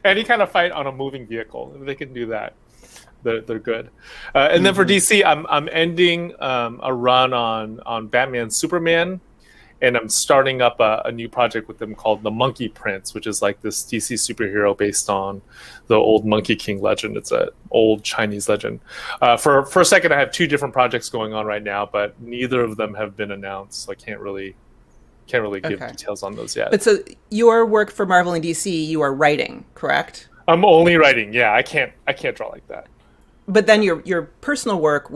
Any kind of fight on a moving vehicle, if they can do that, they're good. And then for DC, I'm ending a run on Batman Superman, and I'm starting up a new project with them called the Monkey Prince, which is like this DC superhero based on the old Monkey King legend. It's an old Chinese legend. For a second, I have two different projects going on right now, but neither of them have been announced, so I can't really give details on those yet. But so your work for Marvel and DC, you are writing, correct? I'm only writing. Yeah, I can't draw like that. But then your personal work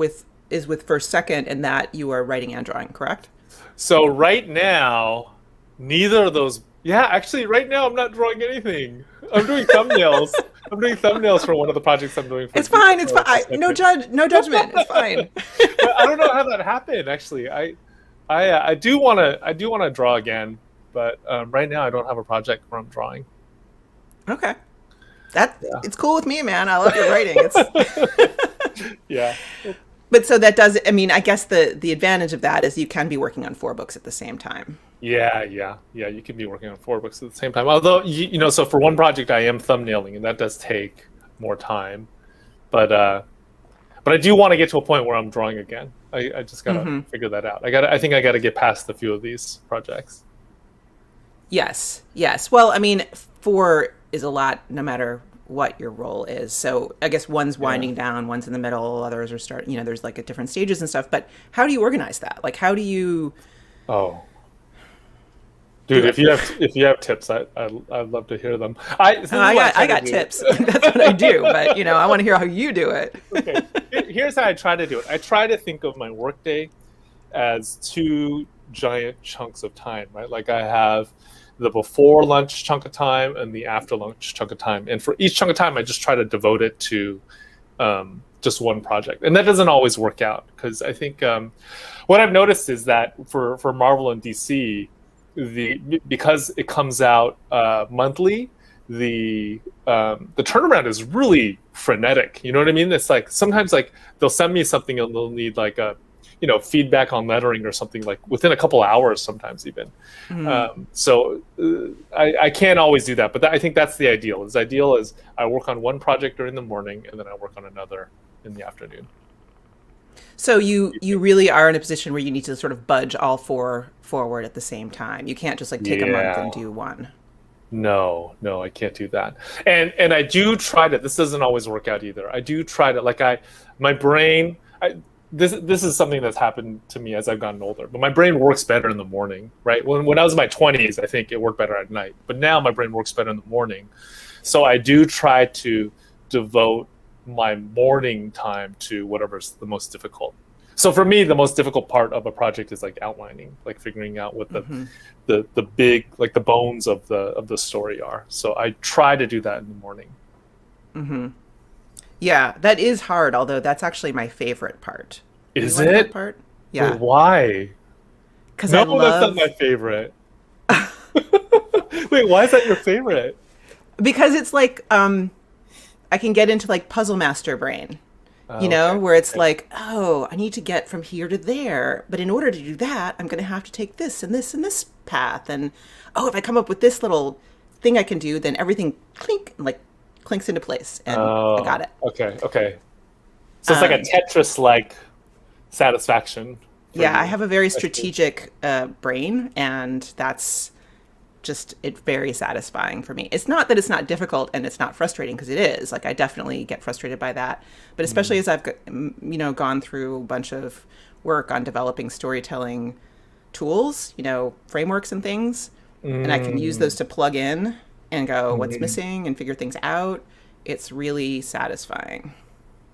is with First Second, and that you are writing and drawing, correct? So right now, neither of those. Yeah, actually, right now I'm not drawing anything. I'm doing thumbnails. I'm doing thumbnails for one of the projects I'm doing. It's fine. It's fine. No judgment. It's fine. I don't know how that happened. Actually, I do want to draw again, but right now I don't have a project where I'm drawing. Okay, it's cool with me, man. I love your writing. It's yeah. But so that does. I mean, I guess the advantage of that is you can be working on 4 books at the same time. Yeah. You can be working on 4 books at the same time. Although so for one project I am thumbnailing, and that does take more time. But I do want to get to a point where I'm drawing again. I just gotta figure that out. I think I gotta get past a few of these projects. Yes. Well, I mean, 4 is a lot, no matter what your role is. So I guess one's winding down, one's in the middle, others are starting. There's like at different stages and stuff. But how do you organize that? Like, how do you? Oh, dude, if you have tips, I'd love to hear them. I got tips. That's what I do. But I want to hear how you do it. Okay, here's how I try to do it. I try to think of my workday as 2 giant chunks of time, right? Like I have the before lunch chunk of time and the after lunch chunk of time, and for each chunk of time, I just try to devote it to just one project, and that doesn't always work out because I think what I've noticed is that for Marvel and DC, because it comes out monthly, the turnaround is really frenetic. You know what I mean? It's like sometimes like they'll send me something and they'll need like a feedback on lettering or something like within a couple hours, sometimes even. So I can't always do that, but I think that's the ideal. The ideal is I work on one project during the morning and then I work on another in the afternoon. So you really are in a position where you need to sort of budge all 4 forward at the same time. You can't just like take a month and do one. No, I can't do that. And I do try to. This doesn't always work out either. I do try to my brain. This is something that's happened to me as I've gotten older. But my brain works better in the morning, right? When I was in my 20s, I think it worked better at night. But now my brain works better in the morning. So I do try to devote my morning time to whatever's the most difficult. So for me, the most difficult part of a project is like outlining, like figuring out what the big, like the bones of the story are. So I try to do that in the morning. Mm-hmm. Yeah, that is hard, although that's actually my favorite part. Is it? That part? Yeah. But why? Because that's not my favorite. Wait, why is that your favorite? Because it's like I can get into like puzzle master brain. Where it's like, oh, I need to get from here to there. But in order to do that, I'm going to have to take this and this and this path. And, if I come up with this little thing I can do, then everything clinks into place. And I got it. Okay. So it's like a Tetris-like satisfaction. Yeah, I have a very strategic brain, and that's it's very satisfying for me. It's not that it's not difficult and it's not frustrating, because it is. Like, I definitely get frustrated by that. But especially as I've gone through a bunch of work on developing storytelling tools, frameworks and things, and I can use those to plug in and go, what's missing, and figure things out. It's really satisfying.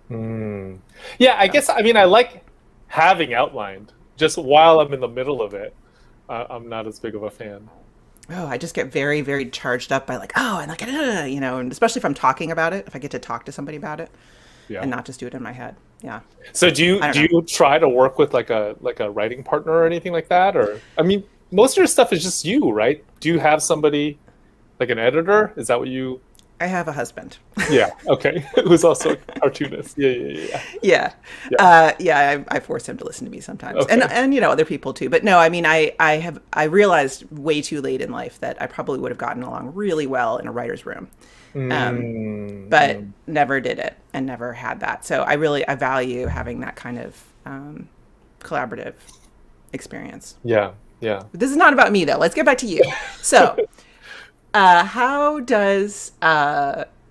Yeah, I guess, I like having outlined. Just while I'm in the middle of it, I'm not as big of a fan. Oh, I just get very, very charged up by and especially if I'm talking about it, if I get to talk to somebody about it, and not just do it in my head. Yeah. So do you try to work with like a writing partner or anything like that? Or, most of your stuff is just you, right? Do you have somebody like an editor? Is that what you? I have a husband. Yeah. Okay. Who's also a cartoonist. Yeah. I force him to listen to me sometimes, Okay. and other people too. But no, I mean, I realized way too late in life that I probably would have gotten along really well in a writer's room, but never did it and never had that. So I value having that kind of collaborative experience. Yeah. But this is not about me though. Let's get back to you. So, how does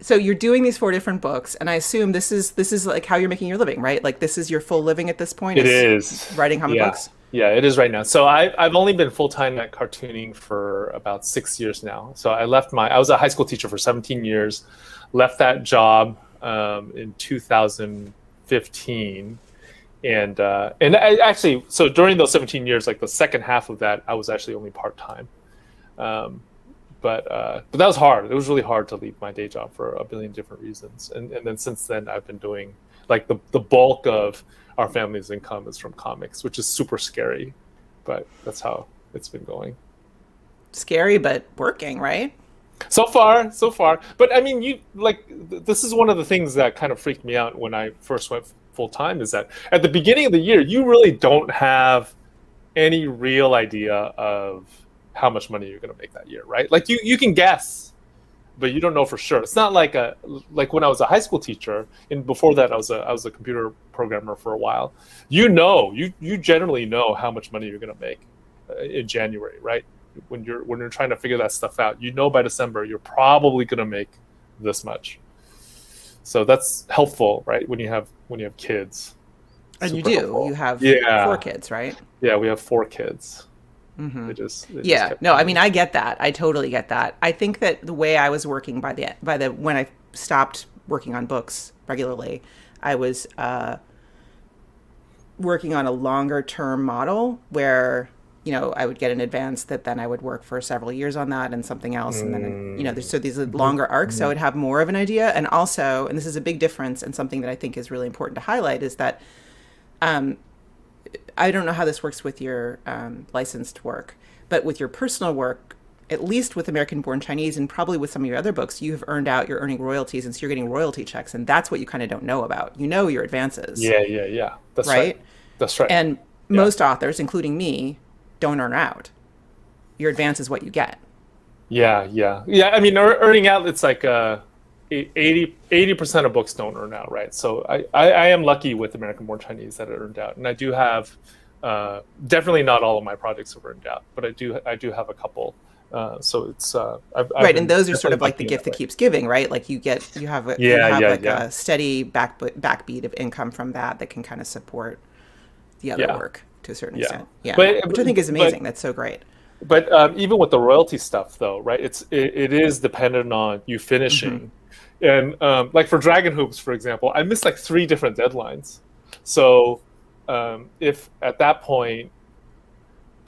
so you're doing these 4 different books, and I assume this is like how you're making your living, right? Like this is your full living at this point. It is writing comic books. Yeah, it is right now. So I've only been full-time at cartooning for about 6 years now. So I was a high school teacher for 17 years, left that job in 2015. And I actually, so during those 17 years, like the second half of that, I was actually only part-time. But that was hard. It was really hard to leave my day job for a billion different reasons. And then since then, I've been doing, like, the bulk of our family's income is from comics, which is super scary. But that's how it's been going. Scary, but working, right? So far. But I mean, this is one of the things that kind of freaked me out when I first went full time, is that at the beginning of the year, you really don't have any real idea of how much money you're going to make that year, right? Like you can guess, but you don't know for sure. It's not like when I was a high school teacher, and before that I was a computer programmer for a while. You generally know how much money you're going to make in January, right? When you're trying to figure that stuff out, by December you're probably going to make this much. So that's helpful, right? When you have kids. And Super helpful. You have 4 kids, right? Yeah, we have 4 kids. Mm-hmm. They just no, I mean, I get that. I totally get that. I think that the way I was working by the when I stopped working on books regularly, I was working on a longer term model where, I would get an advance that then I would work for several years on that and something else. And then, there's these longer arcs. So I would have more of an idea. And also, and this is a big difference and something that I think is really important to highlight, is that I don't know how this works with your licensed work, but with your personal work, at least with American Born Chinese and probably with some of your other books, you have you're earning royalties, and so you're getting royalty checks. And that's what you kind of don't know about. Your advances. Yeah. That's right. That's right. And most authors, including me, don't earn out. Your advance is what you get. Yeah. I mean, earning out, it's like 80% of books don't earn out, right? So I am lucky with American Born Chinese that it earned out, and I do have definitely not all of my projects have earned out, but I do have a couple. So it's right, and those are sort of like the gift that keeps giving, right? Like you have a steady backbeat of income from that can kind of support the other work to a certain extent. Yeah, which I think is amazing. That's so great. But even with the royalty stuff, though, right? It is dependent on you finishing, and like for Dragon Hoops, for example, I missed like 3 different deadlines. So if at that point,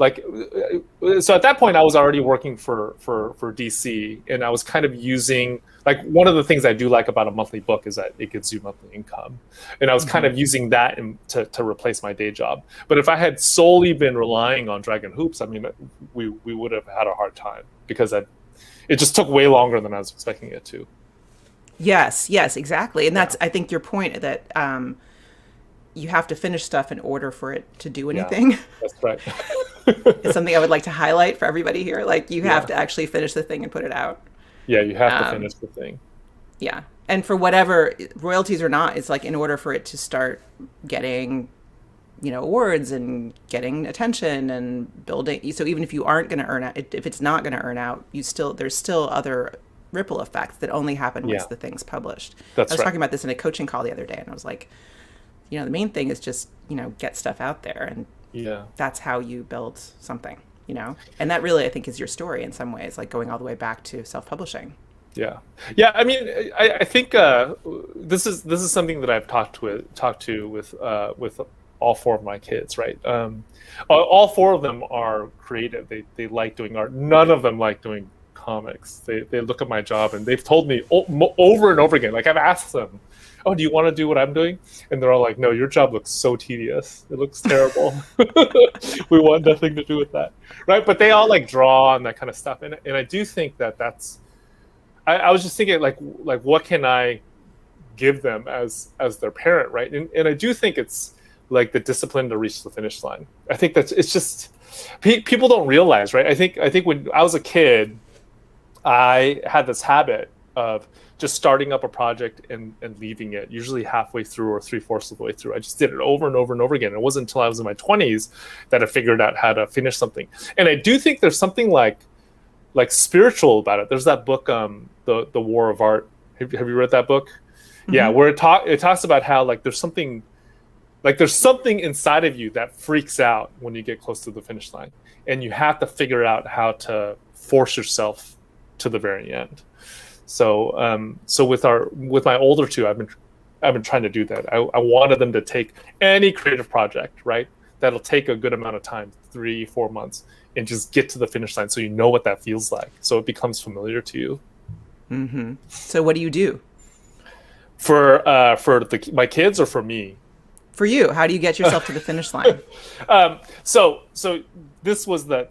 I was already working for DC, and I was kind of using, like, one of the things I do like about a monthly book is that it gives you monthly income, and I was kind of using that to replace my day job. But if I had solely been relying on Dragon Hoops, I mean, we would have had a hard time, because it just took way longer than I was expecting it to. Yes, exactly, and that's I think your point that you have to finish stuff in order for it to do anything. Yeah, that's right. It's something I would like to highlight for everybody here. Like, you have to actually finish the thing and put it out. Yeah, you have to finish the thing. Yeah. And for whatever, royalties or not, it's like in order for it to start getting, awards and getting attention and building. So even if you aren't going to earn out, if it's not going to earn out, there's still other ripple effects that only happen once the thing's published. I was talking about this in a coaching call the other day, and I was like, the main thing is just, get stuff out there, and that's how you build something, and that really, I think, is your story in some ways, like going all the way back to self-publishing. Yeah. I mean, I think this is something that I've talked to with all 4 of my kids, right? All 4 of them are creative. They like doing art. None of them like doing comics. They look at my job, and they've told me over and over again, like, I've asked them, oh, do you want to do what I'm doing? And they're all like, no, your job looks so tedious. It looks terrible. We want nothing to do with that, right? But they all like draw and that kind of stuff. And I do think that's, I was just thinking like what can I give them as their parent, right? And I do think it's like the discipline to reach the finish line. I think it's just people don't realize, right? I think when I was a kid, I had this habit of just starting up a project and leaving it, usually halfway through or 3/4 of the way through. I just did it over and over and over again. It wasn't until I was in my 20s that I figured out how to finish something. And I do think there's something like spiritual about it. There's that book, the War of Art. Have you read that book? Mm-hmm. Yeah, where it talks about how like there's something inside of you that freaks out when you get close to the finish line, and you have to figure out how to force yourself to the very end. So with my older two, I've been trying to do that. I wanted them to take any creative project, right? That'll take a good amount of time, 3-4 months, and just get to the finish line, so you know what that feels like, so it becomes familiar to you. Mm-hmm. So what do you do for my kids or for me? For you, how do you get yourself to the finish line? So this was the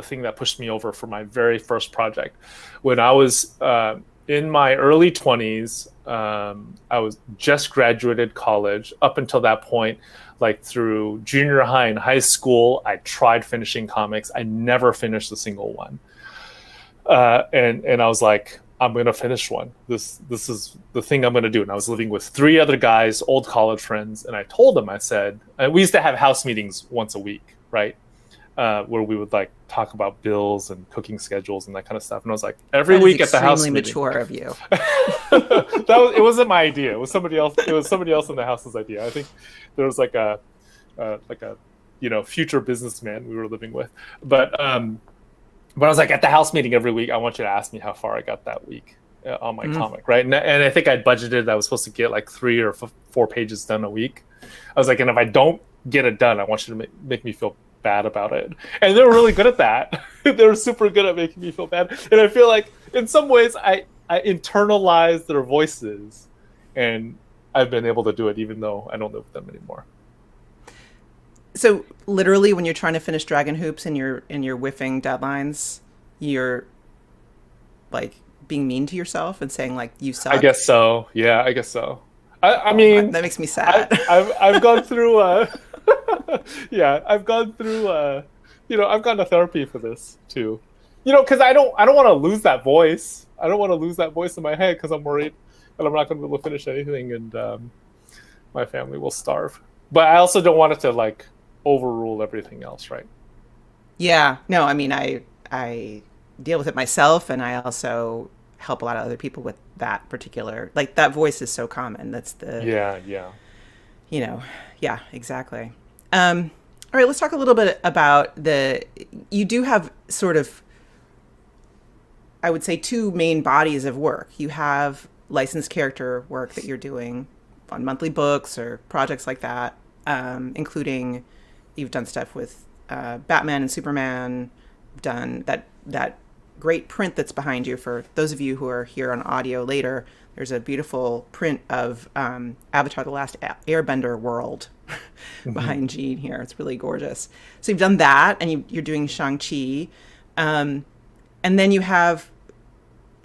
thing that pushed me over for my very first project. When I was in my early 20s, I was just graduated college. Up until that point, like through junior high and high school, I tried finishing comics. I never finished a single one. And I was like, I'm going to finish one. This is the thing I'm going to do. And I was living with 3 other guys, old college friends. And I told them, I said, we used to have house meetings once a week, right? Where we would like talk about bills and cooking schedules and that kind of stuff. And I was like, every week at the house meeting. Extremely mature of you. It wasn't my idea. It was somebody else. It was somebody else in the house's idea. I think there was like a future businessman we were living with. But I was like, at the house meeting every week, I want you to ask me how far I got that week on my comic, right? And I think I budgeted that I was supposed to get like 3 or 4 pages done a week. I was like, and if I don't get it done, I want you to make me feel bad about it. And they were really good at that. They were super good at making me feel bad. And I feel like in some ways I internalized their voices, and I've been able to do it even though I don't live with them anymore. So literally, when you're trying to finish Dragon Hoops and you're whiffing deadlines, you're like being mean to yourself and saying like you suck. I guess so. Yeah, I guess so. I mean, that makes me sad. I've gone through. I've gone through. I've gone to therapy for this too. Because I don't want to lose that voice. I don't want to lose that voice in my head because I'm worried that I'm not going to be able to finish anything, and my family will starve. But I also don't want it to like overrule everything else, right? Yeah. No, I mean, I deal with it myself, and I also help a lot of other people with that particular, like that voice is so common. That's the yeah, exactly. All right, let's talk a little bit about you do have sort of, I would say, 2 main bodies of work. You have licensed character work that you're doing on monthly books or projects like that, including you've done stuff with Batman and Superman, done that great print that's behind you. For those of you who are here on audio later, there's a beautiful print of Avatar: The Last Airbender world behind Gene here. It's really gorgeous. So you've done that, and you're doing Shang-Chi. And then you have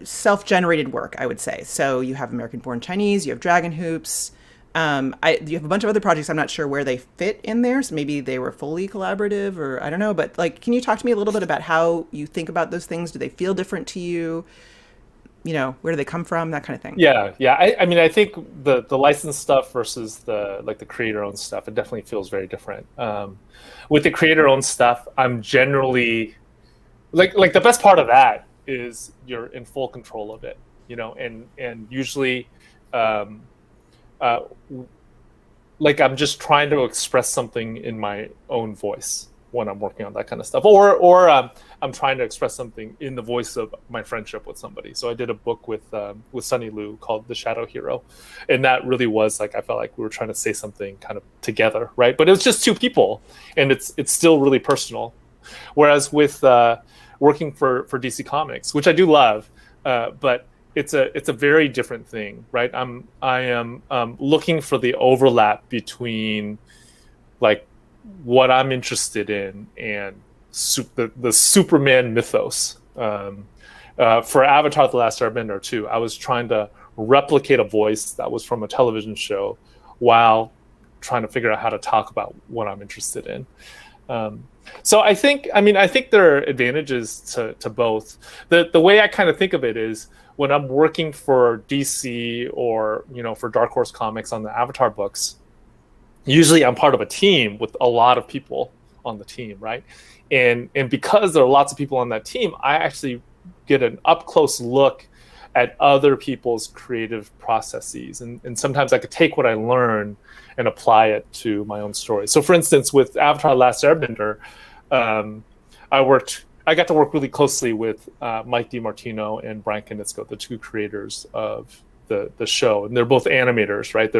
self-generated work, I would say. So you have American Born Chinese, you have Dragon Hoops. You have a bunch of other projects. I'm not sure where they fit in there. So maybe they were fully collaborative, or I don't know. But like, can you talk to me a little bit about how you think about those things? Do they feel different to you? Where do they come from? That kind of thing. Yeah. I mean, I think the licensed stuff versus the creator-owned stuff, it definitely feels very different. With the creator-owned stuff, I'm generally like the best part of that is you're in full control of it, and usually. Like I'm just trying to express something in my own voice when I'm working on that kind of stuff, or I'm trying to express something in the voice of my friendship with somebody. So I did a book with Sonny Liew called The Shadow Hero, and that really was like I felt like we were trying to say something kind of together, right? But it was just 2 people, and it's still really personal. Whereas with working for DC Comics, which I do love, but it's a very different thing, right? I am looking for the overlap between like what I'm interested in and the Superman mythos. for Avatar: The Last Airbender too, I was trying to replicate a voice that was from a television show while trying to figure out how to talk about what I'm interested in. So I think there are advantages to both. The way I kind of think of it is when I'm working for DC or, for Dark Horse Comics on the Avatar books, usually I'm part of a team with a lot of people on the team, right? And because there are lots of people on that team, I actually get an up close look at other people's creative processes. And sometimes I could take what I learn and apply it to my own story. So for instance, with Avatar: Last Airbender, I got to work really closely with Mike DiMartino and Brian Konietzko, the two creators of the show. And they're both animators, right?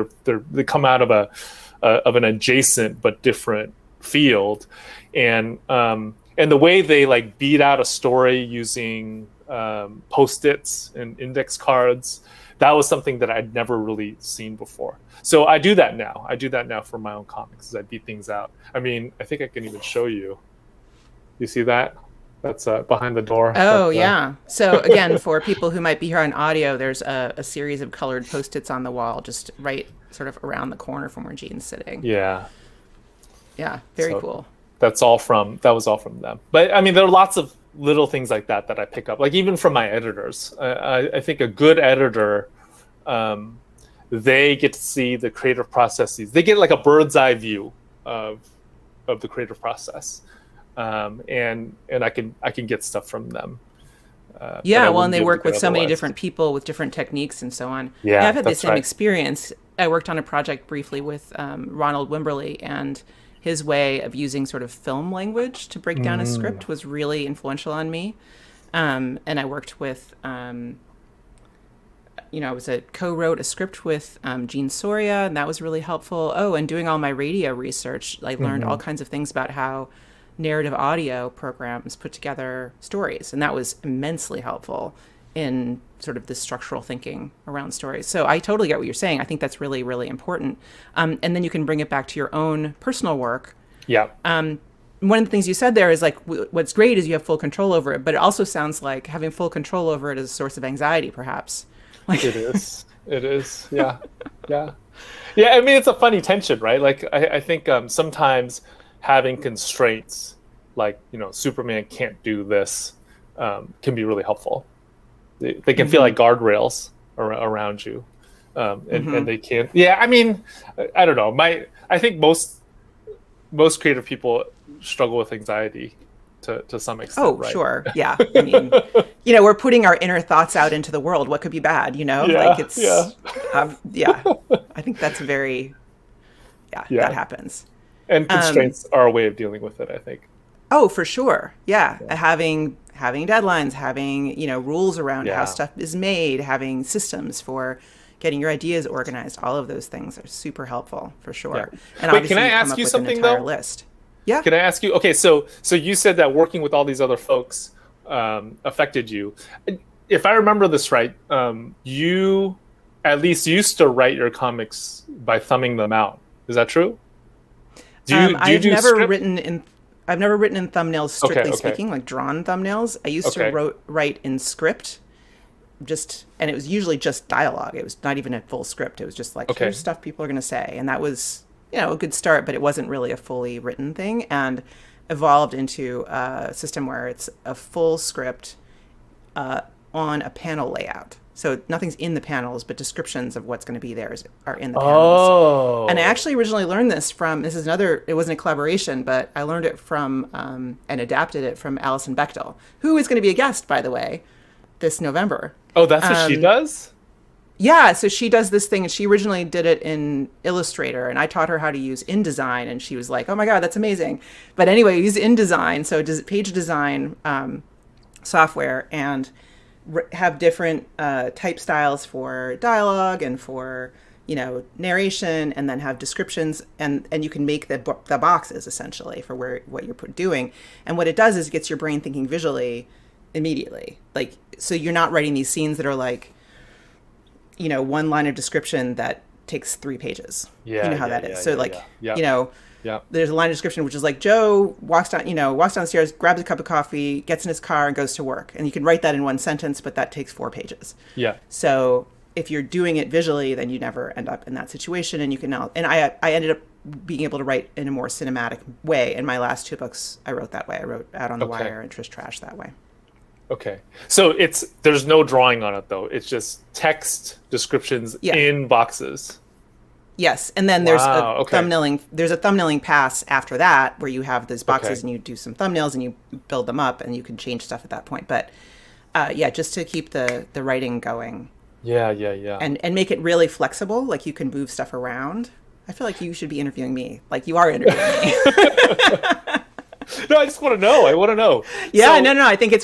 They come out of an adjacent but different field. And the way they like beat out a story using Post-its and index cards, that was something that I'd never really seen before. So I do that now. For my own comics, as I beat things out. I mean, I think I can even show you. You see that? That's behind the door. Oh, yeah. So again, for people who might be here on audio, there's a series of colored Post-its on the wall, just right sort of around the corner from where Gene's sitting. Yeah. Yeah, very cool. That was all from them. But I mean, there are lots of little things like that I pick up, like even from my editors. I think a good editor, they get to see the creative processes. They get like a bird's eye view of the creative process, and I can get stuff from them. And they work with so many different people with different techniques and so on. Yeah, I've had the same experience. I worked on a project briefly with Ronald Wimberly, and his way of using sort of film language to break down a script was really influential on me. And I worked with, I co-wrote a script with Gene Soria, and that was really helpful. Oh, and doing all my radio research, I learned all kinds of things about how narrative audio programs put together stories. And that was immensely helpful in sort of the structural thinking around stories. So I totally get what you're saying. I think that's really, really important. And then you can bring it back to your own personal work. Yeah. One of the things you said there is like, what's great is you have full control over it, but it also sounds like having full control over it is a source of anxiety, perhaps. Like... It is. Yeah. Yeah. Yeah. I mean, it's a funny tension, right? Like I think sometimes having constraints, like, Superman can't do this, can be really helpful. They can feel like guardrails around you, and they can't. Yeah, I mean, I don't know. I think most creative people struggle with anxiety to some extent. Oh, right? Sure, yeah. I mean, we're putting our inner thoughts out into the world. What could be bad? Yeah, like it's yeah. I think that's very that happens. And constraints are a way of dealing with it, I think. Oh, for sure. Yeah. Having deadlines, having, rules around how stuff is made, having systems for getting your ideas organized. All of those things are super helpful for sure. Yeah. And wait, can I ask you something though? List. Yeah. Can I ask you? Okay. So you said that working with all these other folks affected you. If I remember this right, you at least used to write your comics by thumbing them out. Is that true? I've never written in thumbnails, strictly speaking, like drawn thumbnails. I used to write in script, and it was usually just dialogue. It was not even a full script. It was just like, here's stuff people are going to say. And that was, a good start, but it wasn't really a fully written thing, and evolved into a system where it's a full script on a panel layout. So nothing's in the panels, but descriptions of what's going to be there are in the panels. Oh. And I actually originally learned this it wasn't a collaboration, but I learned it from and adapted it from Alison Bechdel, who is going to be a guest, by the way, this November. Oh, that's what she does? Yeah, so she does this thing, and she originally did it in Illustrator, and I taught her how to use InDesign, and she was like, oh my God, that's amazing. But anyway, use InDesign, so page design software, and have different type styles for dialogue and for narration, and then have descriptions, and you can make the boxes essentially for what you're doing. And what it does is it gets your brain thinking visually immediately. Like, so you're not writing these scenes that are like, one line of description that takes 3 pages. Yeah, you know how that is. So Yeah. There's a line of description which is like, Joe walks downstairs, grabs a cup of coffee, gets in his car, and goes to work. And you can write that in one sentence, but that takes 4 pages. Yeah. So if you're doing it visually, then you never end up in that situation. And you can now, and I ended up being able to write in a more cinematic way. In my last 2 books, I wrote that way. I wrote Out on the Wire and Trish Trash that way. Okay. So there's no drawing on it though. It's just text descriptions in boxes. Yes. And then there's thumbnailing pass after that where you have those boxes and you do some thumbnails and you build them up and you can change stuff at that point. But just to keep the writing going. Yeah. And make it really flexible. Like you can move stuff around. I feel like you should be interviewing me. Like you are interviewing me. No, I just want to know. I want to know. Yeah, so, no. I think it's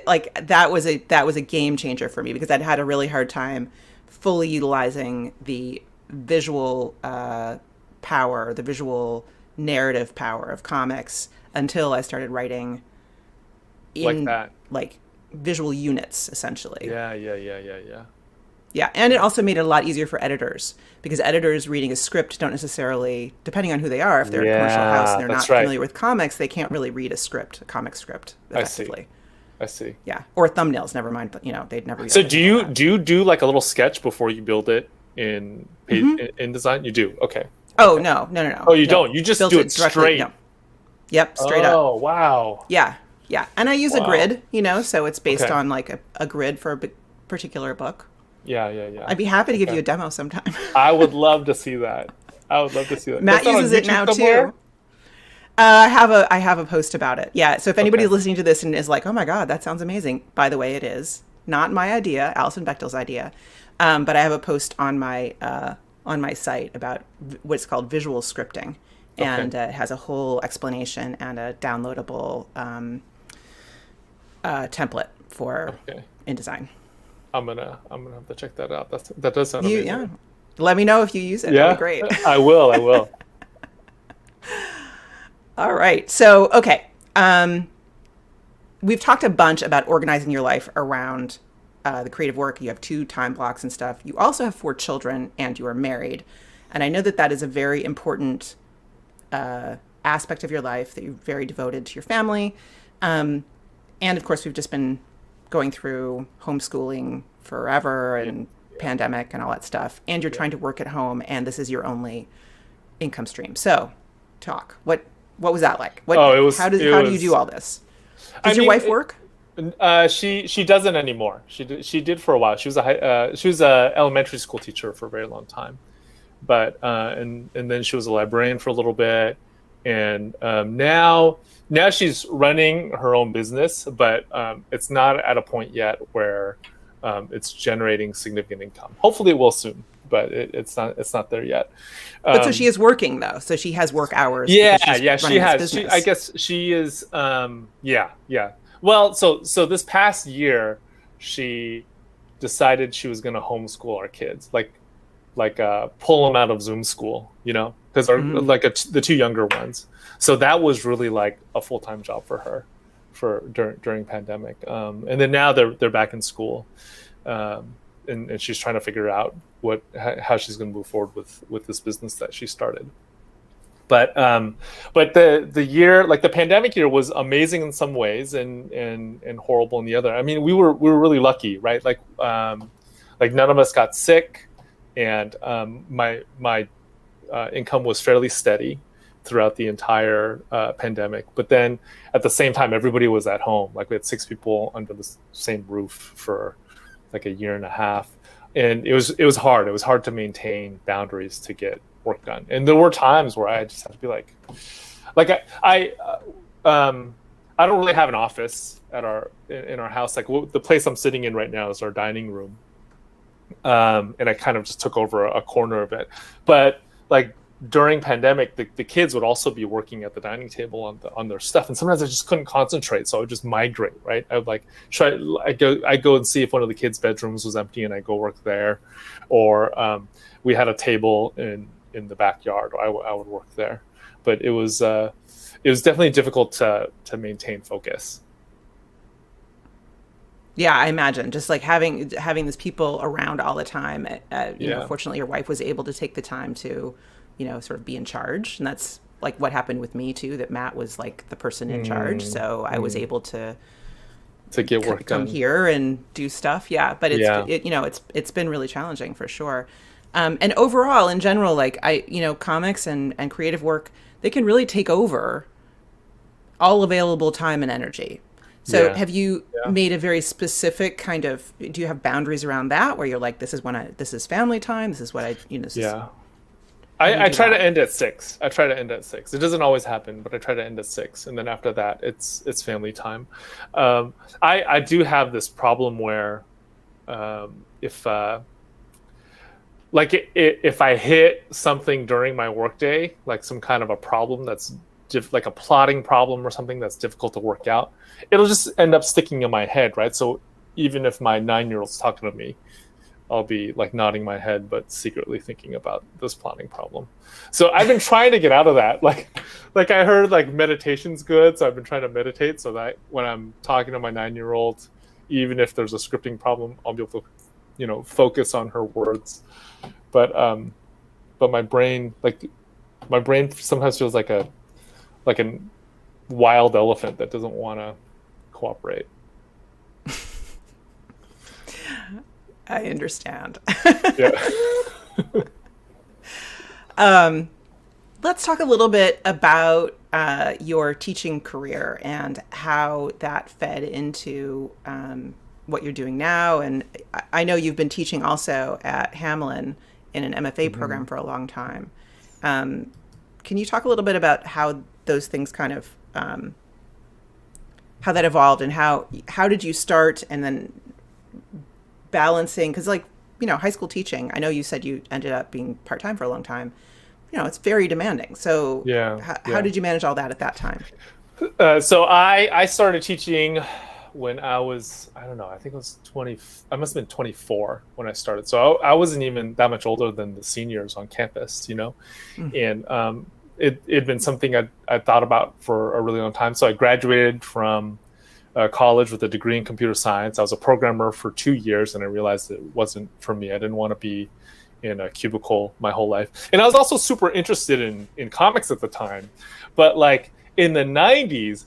like that was a game changer for me because I'd had a really hard time fully utilizing the visual power, the visual narrative power of comics until I started writing in like visual units, essentially. Yeah. Yeah, and it also made it a lot easier for editors because editors reading a script don't necessarily, depending on who they are, if they're a commercial house and they're not familiar with comics, they can't really read a comic script effectively. I see. Yeah, or thumbnails, never mind, but they'd never read. So do you do like a little sketch before you build it in design? You do? Okay. Oh, no. Oh, you don't? You just do it straight? No. Yep, straight up. Oh, wow. Yeah. And I use a grid, so it's based on like a grid for a particular book. Yeah. I'd be happy to give you a demo sometime. I would love to see that. Matt uses it now too. I have a post about it. Yeah. So if anybody's listening to this and is like, oh my God, that sounds amazing. By the way, it is not my idea, Alison Bechdel's idea. But I have a post on my site about what's called visual scripting. And it has a whole explanation and a downloadable template for InDesign. I'm gonna have to check that out. That does sound amazing. Yeah. Let me know if you use it. That'd be great. I will. All right. So, okay. We've talked a bunch about organizing your life around the creative work. You have 2 time blocks and stuff. You also have 4 children and you are married. And I know that is a very important aspect of your life, that you're very devoted to your family. And of course, we've just been going through homeschooling forever and pandemic and all that stuff. And you're trying to work at home and this is your only income stream. So talk. What was that like? How do you do all this? Does your wife work? She doesn't anymore. She did for a while. She was a elementary school teacher for a very long time, but and then she was a librarian for a little bit, and now she's running her own business, but it's not at a point yet where it's generating significant income. Hopefully, it will soon, but it's not there yet. But so she is working though. So she has work hours. Yeah, she has. I guess she is. Yeah. Well, so this past year, she decided she was going to homeschool our kids, like pull them out of Zoom school, because the 2 younger ones. So that was really like a full-time job for her during pandemic. And then now they're back in school, and she's trying to figure out how she's going to move forward with this business that she started. But the year, like the pandemic year, was amazing in some ways and horrible in the other. I mean, we were really lucky, right? Like none of us got sick, and my income was fairly steady throughout the entire pandemic. But then at the same time, everybody was at home. Like we had 6 people under the same roof for like a year and a half, and it was hard. It was hard to maintain boundaries to get work done. And there were times where I just had to be like I don't really have an office in our house. Like the place I'm sitting in right now is our dining room, and I kind of just took over a corner of it. But like during pandemic, the kids would also be working at the dining table on their stuff, and sometimes I just couldn't concentrate, so I would just migrate. Right, I would I go and see if one of the kids' bedrooms was empty, and I go work there, or we had a table in the backyard. I would work there, but it was definitely difficult to maintain focus. Yeah, I imagine just like having these people around all the time. Fortunately, your wife was able to take the time to, sort of be in charge, and that's like what happened with me too, that Matt was like the person in charge. So I was able to get work come done here and do stuff. Yeah. But it's been really challenging for sure. And overall in general, like comics and creative work, they can really take over all available time and energy. So have you made a very specific kind of, do you have boundaries around that where you're like, this is family time, this is what I try to end at 6. It doesn't always happen, but I try to end at 6. And then after that, it's family time. I do have this problem where if I hit something during my workday, like some kind of a problem that's like a plotting problem or something that's difficult to work out, it'll just end up sticking in my head, right? So even if my 9-year-old's talking to me, I'll be like nodding my head, but secretly thinking about this plotting problem. So I've been trying to get out of that. Like I heard like meditation's good, so I've been trying to meditate so that when I'm talking to my 9-year-old, even if there's a scripting problem, I'll be able to, focus on her words. But my brain sometimes feels like a wild elephant that doesn't want to cooperate. I understand. Yeah. Let's talk a little bit about your teaching career and how that fed into what you're doing now. And I know you've been teaching also at Hamlin in an MFA program for a long time. Can you talk a little bit about how those things kind of how that evolved, and how did you start, and then balancing, because high school teaching, I know you said you ended up being part-time for a long time, it's very demanding. So how did you manage all that at that time? So I started teaching when I was, I don't know, I think it was 20, I must have been 24 when I started. So I wasn't even that much older than the seniors on campus, and it'd been something I thought about for a really long time. So I graduated from college with a degree in computer science. I was a programmer for 2 years, and I realized it wasn't for me. I didn't want to be in a cubicle my whole life. And I was also super interested in comics at the time. But like in the 90s,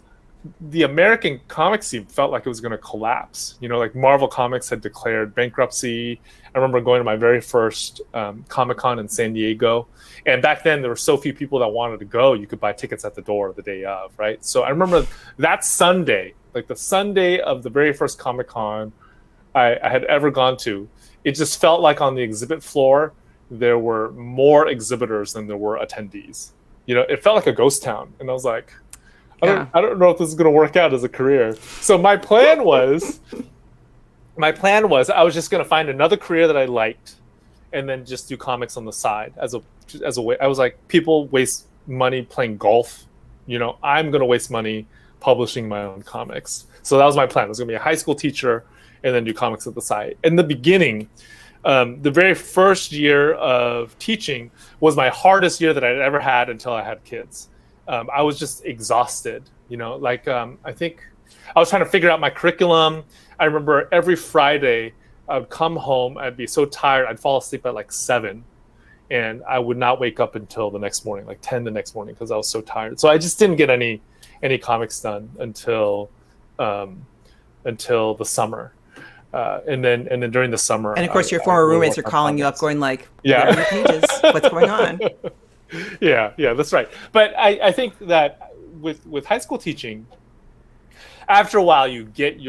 the American comic scene felt like it was going to collapse. Like Marvel Comics had declared bankruptcy. I remember going to my very first Comic-Con in San Diego. And back then, there were so few people that wanted to go, you could buy tickets at the door the day of, right? So I remember that Sunday, like the Sunday of the very first Comic-Con I had ever gone to, it just felt like on the exhibit floor, there were more exhibitors than there were attendees. It felt like a ghost town. And I was like, I don't know if this is going to work out as a career. So my plan was I was just going to find another career that I liked, and then just do comics on the side as a way. I was like, people waste money playing golf. I'm going to waste money publishing my own comics. So that was my plan. I was going to be a high school teacher and then do comics at the side. In the beginning, the very first year of teaching was my hardest year that I'd ever had until I had kids. I was just exhausted, I think I was trying to figure out my curriculum. I remember every Friday I would come home, I'd be so tired, I'd fall asleep at like 7, and I would not wake up until the next morning, like 10 the next morning, because I was so tired. So I just didn't get any comics done until the summer. And then during the summer, and of course your former roommates are calling you up going like, yeah, the pages, what's going on? Yeah, that's right. But I think that with high school teaching, after a while you get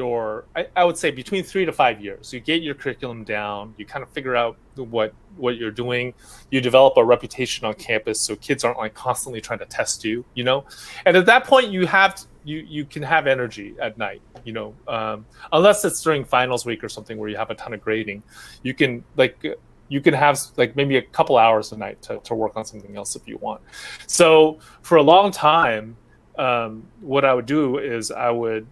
I would say between 3 to 5 years, you get your curriculum down, you kind of figure out what you're doing, you develop a reputation on campus so kids aren't like constantly trying to test you, and at that point you can have energy at night, unless it's during finals week or something where you have a ton of grading, you can have like maybe a couple hours a night to work on something else if you want. So for a long time, what I would do is I would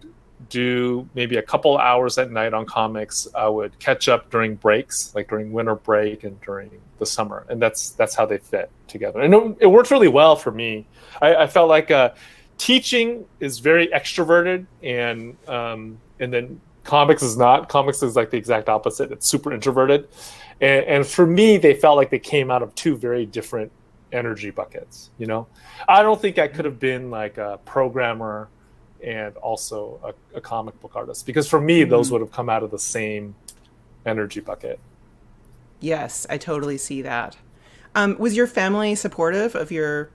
do maybe a couple hours at night on comics. I would catch up during breaks, like during winter break and during the summer. And that's how they fit together. And it worked really well for me. I felt like teaching is very extroverted, and then comics is not. Comics is like the exact opposite. It's super introverted. And for me, they felt like they came out of two very different energy buckets, you know? I don't think I could have been like a programmer and also a comic book artist, because for me, those would have come out of the same energy bucket. Yes, I totally see that. Was your family supportive of your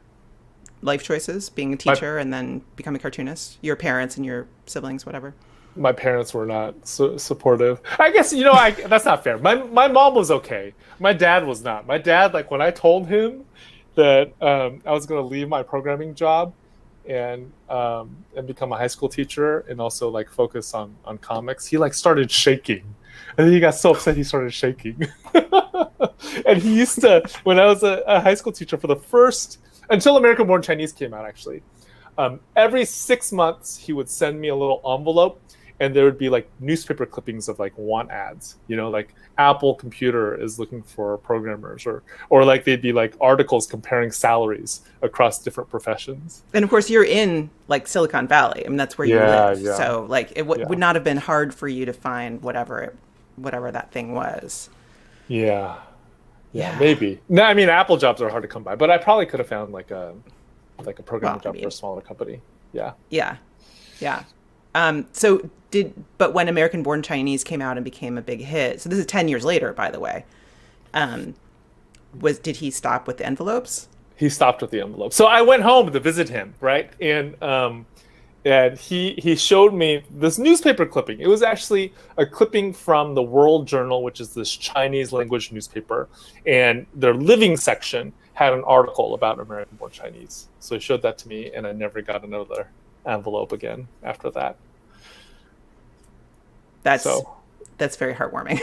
life choices, being a teacher and then becoming a cartoonist? Your parents and your siblings, whatever? My parents were not supportive. I guess, you know, that's not fair. My mom was okay. My dad was not. My dad, like when I told him that I was going to leave my programming job and become a high school teacher and also like focus on comics, he like started shaking. And then he got so upset he started shaking. And he used to, when I was a high school teacher for the first, until American Born Chinese came out actually, every 6 months he would send me a little envelope, and there would be like newspaper clippings of like want ads, you know, like Apple Computer is looking for programmers, or like they'd be like articles comparing salaries across different professions. And of course you're in like Silicon Valley. I mean, that's where you live. Yeah. So like it would not have been hard for you to find whatever that thing was. Yeah, maybe. No, I mean, Apple jobs are hard to come by, but I probably could have found like a programming job for a smaller company. Yeah. But when American Born Chinese came out and became a big hit, so this is 10 years later, by the way, did he stop with the envelopes? He stopped with the envelopes. So I went home to visit him, right? And he showed me this newspaper clipping. It was actually a clipping from the World Journal, which is this Chinese language newspaper, and their living section had an article about American Born Chinese. So he showed that to me, and I never got another envelope again after that. That's very heartwarming.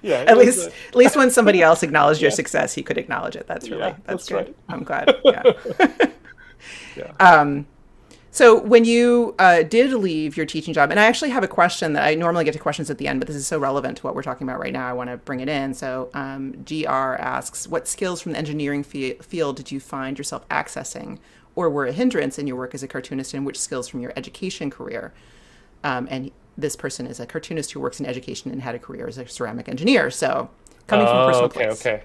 Yeah. At least when somebody else acknowledged your success, he could acknowledge it. That's good. Right. I'm glad. Yeah. So when you did leave your teaching job, and I actually have a question that I normally get to questions at the end, but this is so relevant to what we're talking about right now, I want to bring it in. So GR asks, what skills from the engineering field did you find yourself accessing or were a hindrance in your work as a cartoonist, and which skills from your education career? And this person is a cartoonist who works in education and had a career as a ceramic engineer. So coming from a personal place. Okay.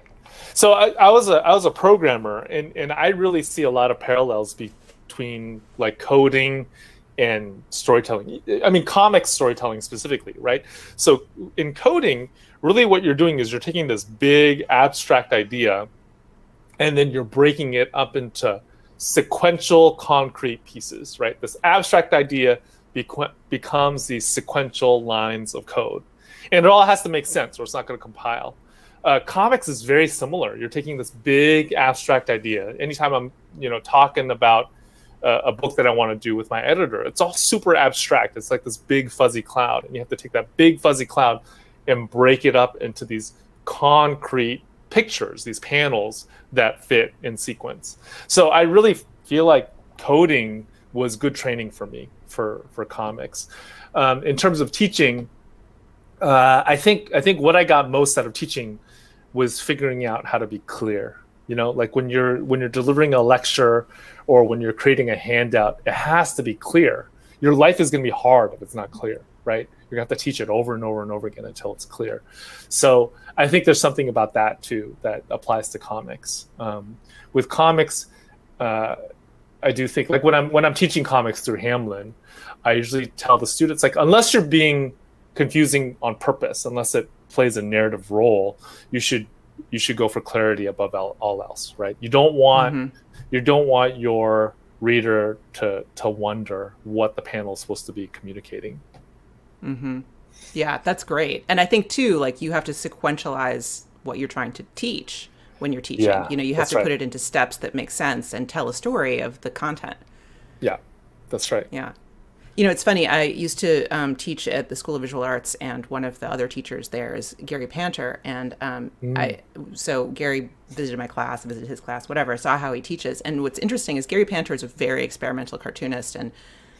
So I was a programmer, and I really see a lot of parallels between like coding and storytelling. I mean, comic storytelling specifically, right? So in coding, really what you're doing is you're taking this big abstract idea, and then you're breaking it up into sequential concrete pieces, right? This abstract idea becomes these sequential lines of code, and it all has to make sense or it's not going to compile. Comics is very similar. You're taking this big abstract idea. Anytime I'm talking about a book that I want to do with my editor, it's all super abstract. It's like this big fuzzy cloud, and you have to take that big fuzzy cloud and break it up into these concrete pictures, these panels that fit in sequence. So I really feel like coding was good training for me for comics. In terms of teaching, I think what I got most out of teaching was figuring out how to be clear. Like when you're delivering a lecture or when you're creating a handout, it has to be clear. Your life is going to be hard if it's not clear, right? You're going to have to teach it over and over and over again until it's clear. So I think there's something about that too that applies to comics. With comics, I do think like when I'm teaching comics through Hamlin, I usually tell the students, like, unless you're being confusing on purpose, unless it plays a narrative role, you should go for clarity above all else, right? You don't want your reader to wonder what the panel is supposed to be communicating. Mm-hmm. Yeah, that's great. And I think too, like, you have to sequentialize what you're trying to teach when you're teaching. Yeah, you have to put it into steps that make sense and tell a story of the content. Yeah, that's right. Yeah. It's funny. I used to teach at the School of Visual Arts, and one of the other teachers there is Gary Panter. And so Gary visited my class, visited his class, whatever, saw how he teaches. And what's interesting is Gary Panter is a very experimental cartoonist and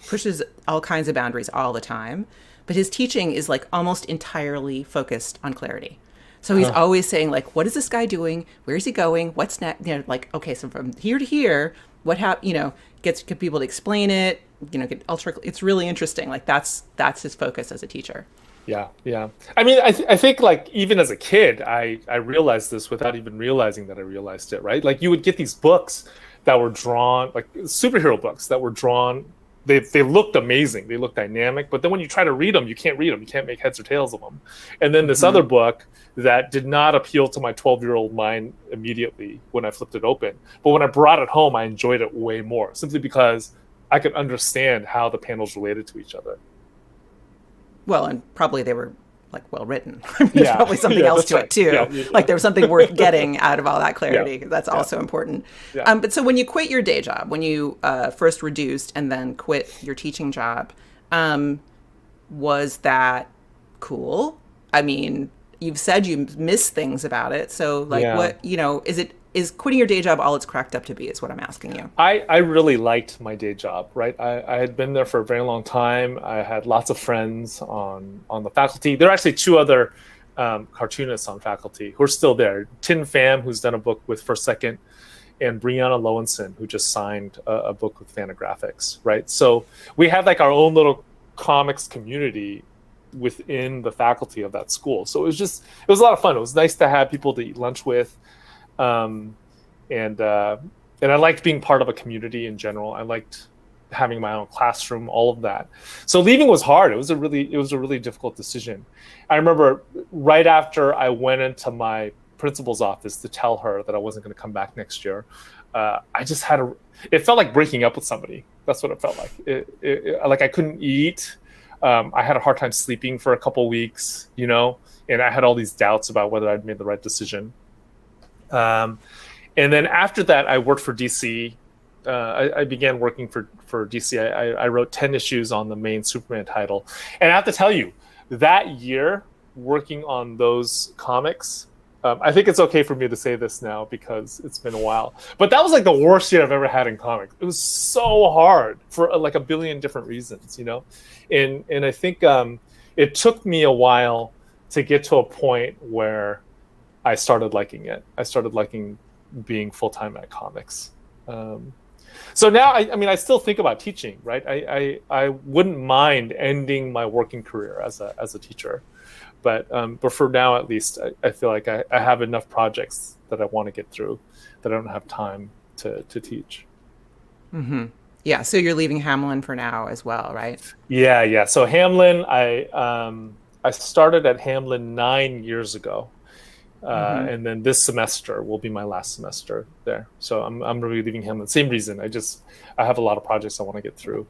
pushes all kinds of boundaries all the time. But his teaching is like almost entirely focused on clarity. So he's always saying, like, what is this guy doing? Where is he going? What's next? Like, okay, so from here to here, what happened? Get people to explain it. It's really interesting. Like that's his focus as a teacher. Yeah, yeah. I mean, I think like even as a kid, I realized this without even realizing that I realized it, right? Like you would get these books that were drawn, like superhero books that were drawn. They looked amazing. They looked dynamic, but then when you try to read them, you can't read them. You can't make heads or tails of them. And then this other book that did not appeal to my 12-year-old mind immediately when I flipped it open. But when I brought it home, I enjoyed it way more, simply because I could understand how the panels related to each other. Well, and probably they were like well written. I mean, there's probably something else to right. it too. Yeah. Like there was something worth getting out of all that clarity. Yeah. That's also important. Yeah. But so when you quit your day job, when you first reduced and then quit your teaching job, was that cool? I mean, you've said you miss things about it. So like what, is quitting your day job all it's cracked up to be is what I'm asking you. I really liked my day job, right? I had been there for a very long time. I had lots of friends on the faculty. There are actually two other cartoonists on faculty who are still there. Tin Pham, who's done a book with First Second, and Brianna Lowenson, who just signed a book with Fantagraphics, right? So we had like our own little comics community within the faculty of that school. So it was a lot of fun. It was nice to have people to eat lunch with. And I liked being part of a community in general. I liked having my own classroom, all of that. So leaving was hard. It was a really difficult decision. I remember right after I went into my principal's office to tell her that I wasn't going to come back next year, I just it felt like breaking up with somebody. That's what it felt like. Like I couldn't eat. I had a hard time sleeping for a couple weeks, and I had all these doubts about whether I'd made the right decision. And then after that, I worked for DC. I began working for DC. I wrote 10 issues on the main Superman title. And I have to tell you, that year, working on those comics, I think it's okay for me to say this now because it's been a while. But that was like the worst year I've ever had in comics. It was so hard for like a billion different reasons, And I think it took me a while to get to a point where I started liking it. I started liking being full-time at comics. So now, I still think about teaching, right? I wouldn't mind ending my working career as a teacher, but for now, at least, I feel like I have enough projects that I want to get through that I don't have time to teach. Mm-hmm. Yeah. So you're leaving Hamlin for now as well, right? Yeah. So Hamlin, I started at Hamlin 9 years ago. And then this semester will be my last semester there. So I'm really leaving Hamlin. Same reason. I have a lot of projects I want to get through.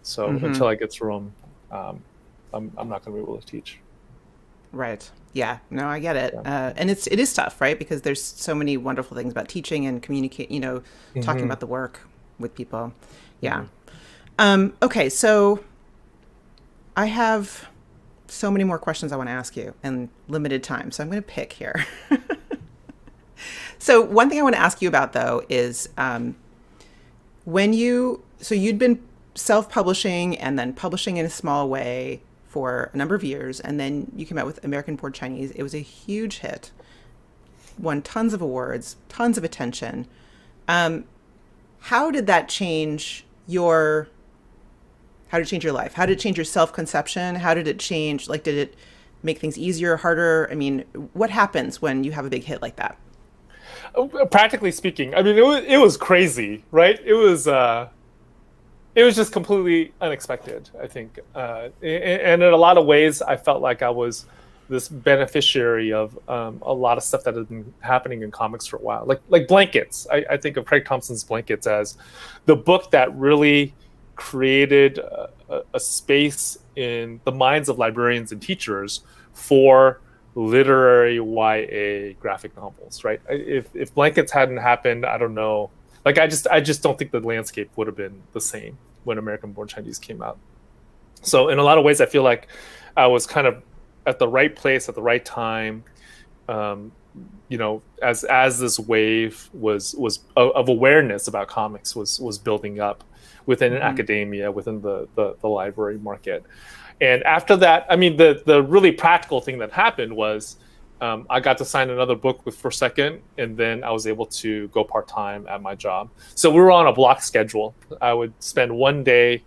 So until I get through them, I'm not going to be able to teach. Right. Yeah. No, I get it. Yeah. And it is tough, right? Because there's so many wonderful things about teaching and communicate. Talking about the work with people. Yeah. Okay. So I have so many more questions I want to ask you and limited time. So I'm going to pick here. So one thing I want to ask you about though is you'd been self-publishing and then publishing in a small way for a number of years. And then you came out with American Born Chinese. It was a huge hit, won tons of awards, tons of attention. How did that change your life? How did it change your self-conception? How did it change, did it make things easier, harder? I mean, what happens when you have a big hit like that? Practically speaking, it was crazy, right? It was just completely unexpected, I think. And in a lot of ways, I felt like I was this beneficiary of a lot of stuff that had been happening in comics for a while. Like Blankets. I think of Craig Thompson's Blankets as the book that really created a space in the minds of librarians and teachers for literary YA graphic novels, right? If Blankets hadn't happened, I don't know. I just don't think the landscape would have been the same when American Born Chinese came out. So in a lot of ways, I feel like I was kind of at the right place at the right time. As this wave was of awareness about comics was building up within academia, within the library market. And after that, the really practical thing that happened was I got to sign another book with First Second, and then I was able to go part-time at my job. So we were on a block schedule. I would spend one day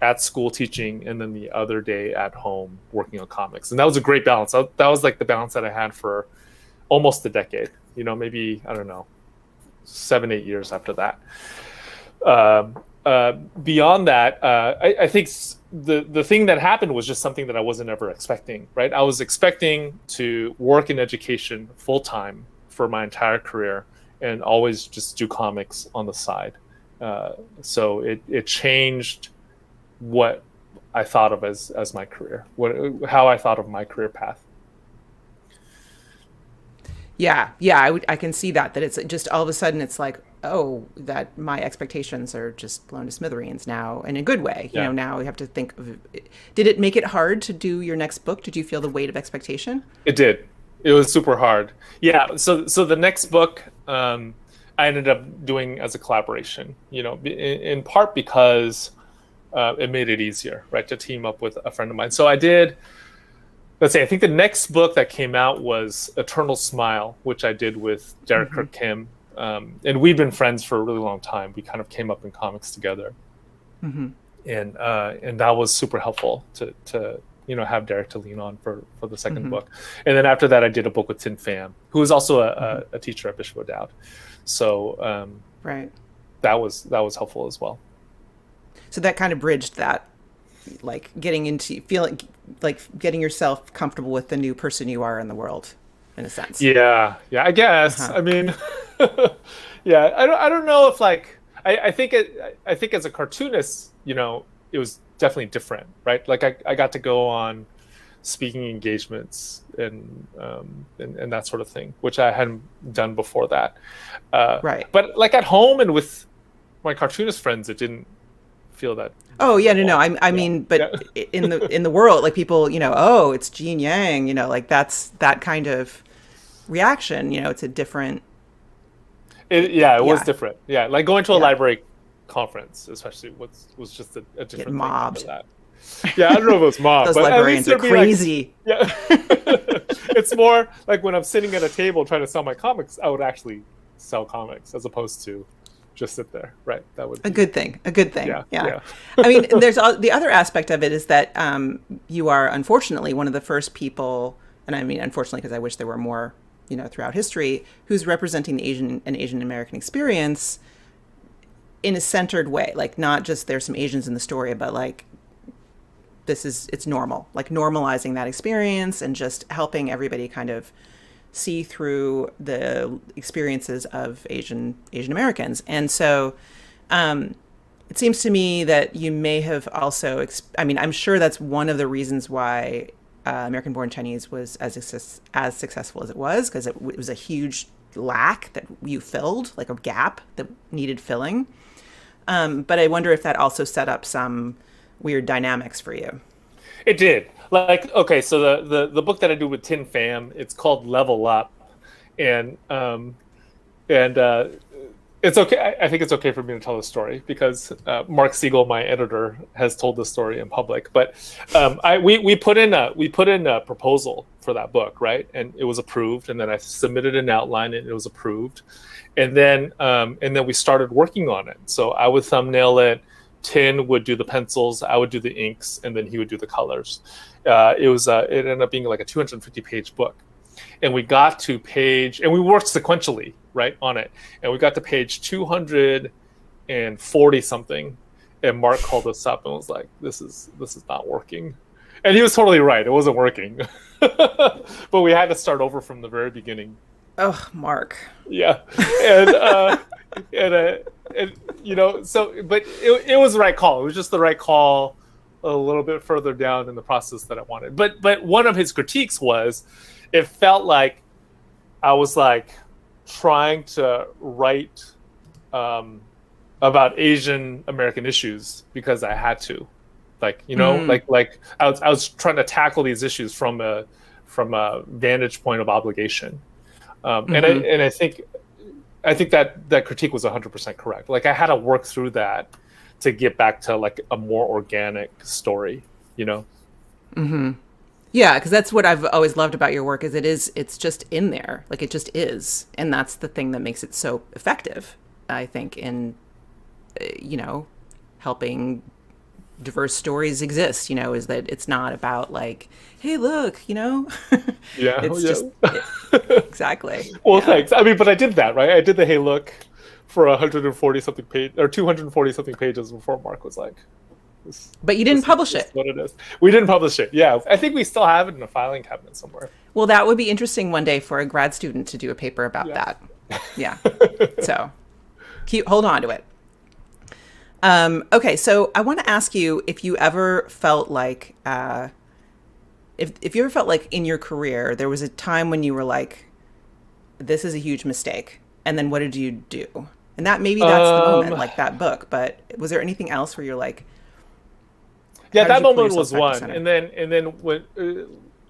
at school teaching, and then the other day at home working on comics. And that was a great balance. That was like the balance that I had for almost a decade, maybe, I don't know, 7-8 years after that. Beyond that, I think the thing that happened was just something that I wasn't ever expecting, right? I was expecting to work in education full time for my entire career and always just do comics on the side. So it changed what I thought of as my career, how I thought of my career path. Yeah, I can see that it's just all of a sudden it's like, oh, that my expectations are just blown to smithereens now, in a good way. Yeah. Now we have to think of, did it make it hard to do your next book? Did you feel the weight of expectation? It did. It was super hard. Yeah. So the next book, I ended up doing as a collaboration, in part because it made it easier, right, to team up with a friend of mine. So I did, let's say, I think the next book that came out was Eternal Smile, which I did with Derek Kirk Kim. And we'd been friends for a really long time. We kind of came up in comics together. And that was super helpful to have Derek to lean on for the second book. And then after that, I did a book with Tin Pham, who was also a teacher at Bishop O'Dowd. So right, that was helpful as well. So that kind of bridged that, like getting yourself comfortable with the new person you are in the world, in a sense. Yeah, I guess. I mean, yeah, I don't know if I think as a cartoonist, it was definitely different, right? Like I got to go on speaking engagements and that sort of thing, which I hadn't done before that. Right. But like at home and with my cartoonist friends, it didn't feel that. Oh yeah, no. I mean, but in the world, like people, oh, it's Gene Yang, like that's that kind of reaction. It's a different. It was different. Yeah, like going to a library conference, especially, was just a different thing mobbed. for that. Yeah, I don't know if it was mobbed. Those but librarians are crazy. It's more like when I'm sitting at a table trying to sell my comics, I would actually sell comics as opposed to just sit there, right? That would be a good thing. Yeah. I mean, there's the other aspect of it is that you are unfortunately one of the first people, and I mean unfortunately because I wish there were more, throughout history, who's representing the Asian American experience in a centered way. Like not just there's some Asians in the story, but like it's normal, like normalizing that experience and just helping everybody kind of see through the experiences of Asian Americans. And so it seems to me that you may have also, I'm sure that's one of the reasons why American Born Chinese was as successful as it was, because it was a huge lack that you filled, like a gap that needed filling. But I wonder if that also set up some weird dynamics for you. It did. Like, okay, so the book that I do with Tin Pham, it's called Level Up, and it's okay. I think it's okay for me to tell the story because Mark Siegel, my editor, has told the story in public. But we put in a proposal for that book, right? And it was approved. And then I submitted an outline, and it was approved. And then we started working on it. So I would thumbnail it. Tin would do the pencils, I would do the inks, and then he would do the colors. It ended up being like a 250-page book. And we got to and we worked sequentially, right, on it. And we got to page 240 something. And Mark called us up and was like, this is not working. And he was totally right. It wasn't working. But we had to start over from the very beginning. Oh, Mark. Yeah. And so, but it was the right call. It was just the right call a little bit further down in the process that I wanted. But one of his critiques was it felt like I was like trying to write about Asian American issues because I had to, like I was trying to tackle these issues from a vantage point of obligation, and I think that critique was 100% correct. Like I had to work through that to get back to like a more organic story, Mm-hmm. Yeah, because that's what I've always loved about your work it's just in there. Like it just is. And that's the thing that makes it so effective, I think, in, helping diverse stories exist, is that it's not about like, hey, look, Yeah, it's yeah. just exactly. Well, Yeah. thanks. I mean, but I did that, right? I did the hey look for 140 something page or 240 something pages before Mark was like, But you didn't publish this it. is what it is. We didn't publish it. Yeah, I think we still have it in a filing cabinet somewhere. Well, that would be interesting one day for a grad student to do a paper about Yeah. that. Yeah. So hold on to it. Okay, so I want to ask you if you ever felt like, if you ever felt like in your career there was a time when you were like, this is a huge mistake, and then what did you do? And that maybe that's the moment, like that book. But was there anything else where you're like, yeah, how did that you pull moment yourself was back to one, center? and then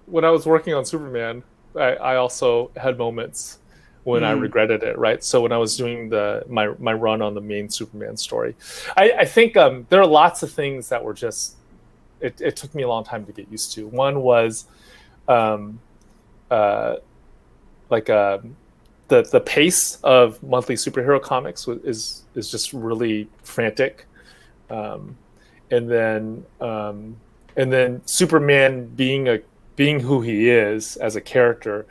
when I was working on Superman, I also had moments when I regretted it, right? So when I was doing my run on the main Superman story, I think there are lots of things that were just it took me a long time to get used to. One was the pace of monthly superhero comics is just really frantic, and then Superman being who he is as a character,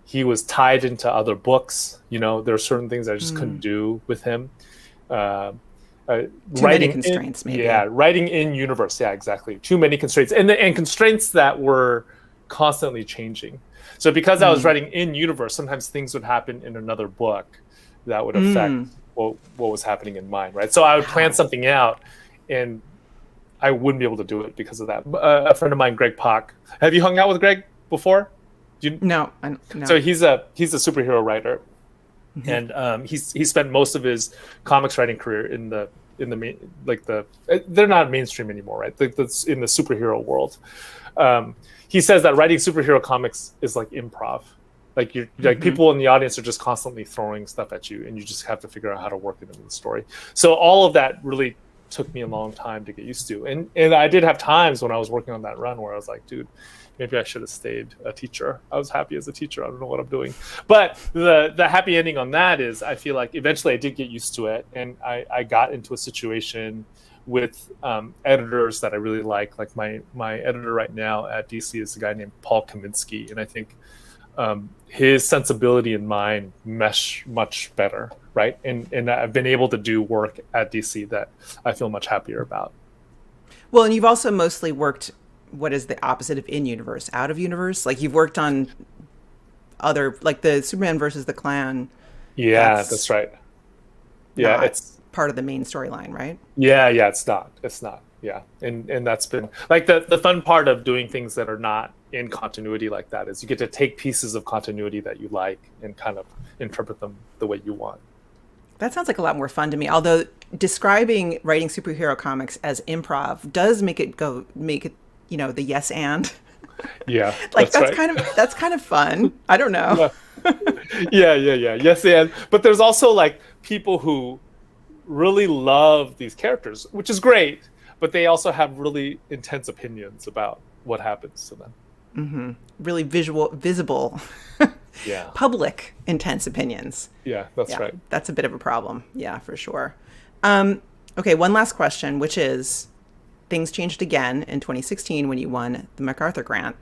he was tied into other books. There are certain things I just couldn't do with him. Too many constraints, maybe. Yeah, writing in universe. Yeah, exactly. Too many constraints, and constraints that were constantly changing. So because I was writing in universe, sometimes things would happen in another book that would affect what was happening in mine, right? So I would plan something out, and I wouldn't be able to do it because of that. A friend of mine, Greg Pak. Have you hung out with Greg before? No. So he's a superhero writer, and he spent most of his comics writing career in the main, they're not mainstream anymore, right? That's in the superhero world. He says that writing superhero comics is like improv. Like people in the audience are just constantly throwing stuff at you, and you just have to figure out how to work it into the story. So all of that really took me a long time to get used to, and I did have times when I was working on that run where I was like, dude, maybe I should have stayed a teacher. I was happy as a teacher. I don't know what I'm doing. But the happy ending on that is I feel like eventually I did get used to it, and I got into a situation with editors that I really like. Like my editor right now at DC is a guy named Paul Kaminsky, and I think his sensibility and mine mesh much better, right? And I've been able to do work at DC that I feel much happier about. Well, and you've also mostly worked, what is the opposite of in universe, out of universe? Like you've worked on other, like the Superman versus the Klan. Yeah, that's right. Yeah, it's part of the main storyline, right? Yeah, it's not. Yeah, and that's been like the fun part of doing things that are not in continuity like that is you get to take pieces of continuity that you like and kind of interpret them the way you want. That sounds like a lot more fun to me. Although describing writing superhero comics as improv does make it the yes and. Yeah, like that's right. kind of fun. I don't know. Yeah. Yes and, but there's also like people who really love these characters, which is great, but they also have really intense opinions about what happens to them. Mm-hmm. Really visible, public intense opinions. Yeah, that's right. That's a bit of a problem. Yeah, for sure. Okay, one last question, which is, things changed again in 2016 when you won the MacArthur Grant.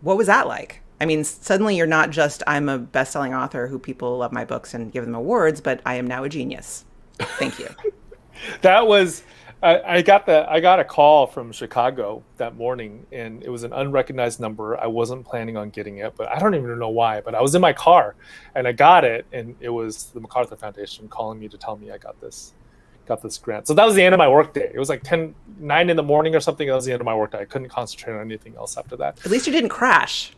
What was that like? I mean, suddenly you're not just, I'm a best-selling author who people love my books and give them awards, but I am now a genius. Thank you. That was, I got a call from Chicago that morning, and it was an unrecognized number. I wasn't planning on getting it, but I don't even know why. But I was in my car, and I got it, and it was the MacArthur Foundation calling me to tell me I got this grant. So that was the end of my workday. It was like 9 in the morning or something. That was the end of my workday. I couldn't concentrate on anything else after that. At least you didn't crash.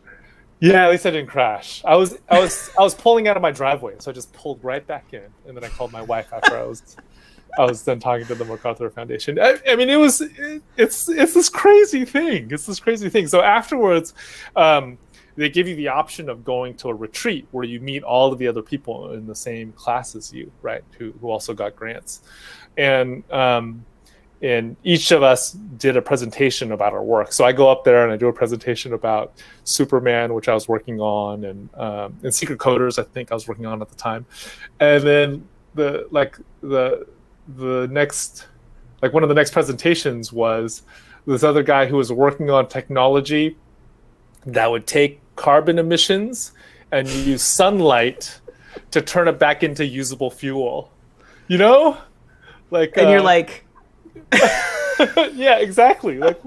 Yeah, at least I didn't crash. I was pulling out of my driveway, so I just pulled right back in, and then I called my wife after I was then talking to the MacArthur Foundation. I mean, it's this crazy thing. It's this crazy thing. So afterwards, they give you the option of going to a retreat where you meet all of the other people in the same class as you, right? Who also got grants, and each of us did a presentation about our work. So I go up there and I do a presentation about Superman, which I was working on, and Secret Coders, I think I was working on at the time. And then the next like one of the next presentations was this other guy who was working on technology that would take carbon emissions and use sunlight to turn it back into usable fuel. You know? Like, and you're like, yeah, exactly. Like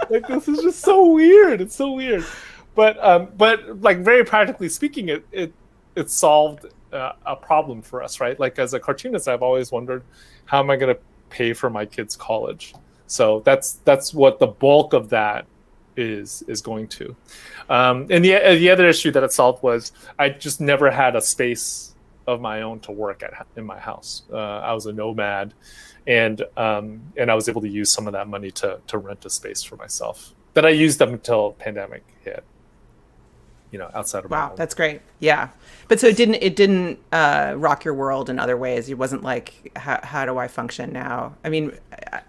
this is just so weird. It's so weird. But like very practically speaking, it solved a problem for us, right? Like as a cartoonist, I've always wondered, how am I going to pay for my kids' college? So that's what the bulk of that is going to. And the other issue that it solved was I just never had a space of my own to work in my house. I was a nomad, and I was able to use some of that money to rent a space for myself that I used up until pandemic hit. Outside of my home. That's great. Yeah, but so it didn't rock your world in other ways. It wasn't like how do I function now? I mean,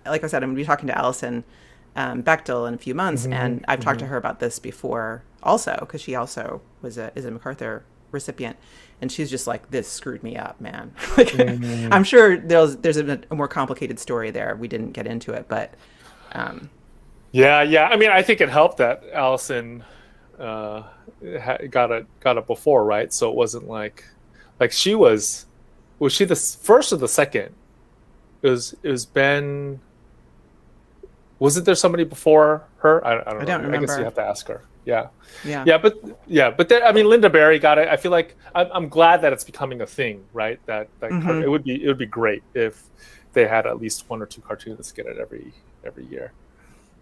like I said, I'm going to be talking to Allison Bechtel in a few months, and I've talked to her about this before, also because she also is a MacArthur recipient, and she's just like, this screwed me up, man. Like, I'm sure there's a more complicated story there. We didn't get into it, but yeah. I mean, I think it helped that Allison got it before, right? So it wasn't like she was she the first or the second? It was Ben. Wasn't there somebody before her? I don't know. I don't remember. I guess you have to ask her. Yeah. But I mean, Linda Berry got it. I feel like I'm glad that it's becoming a thing, right? That it would be great if they had at least one or two cartoonists get it every year.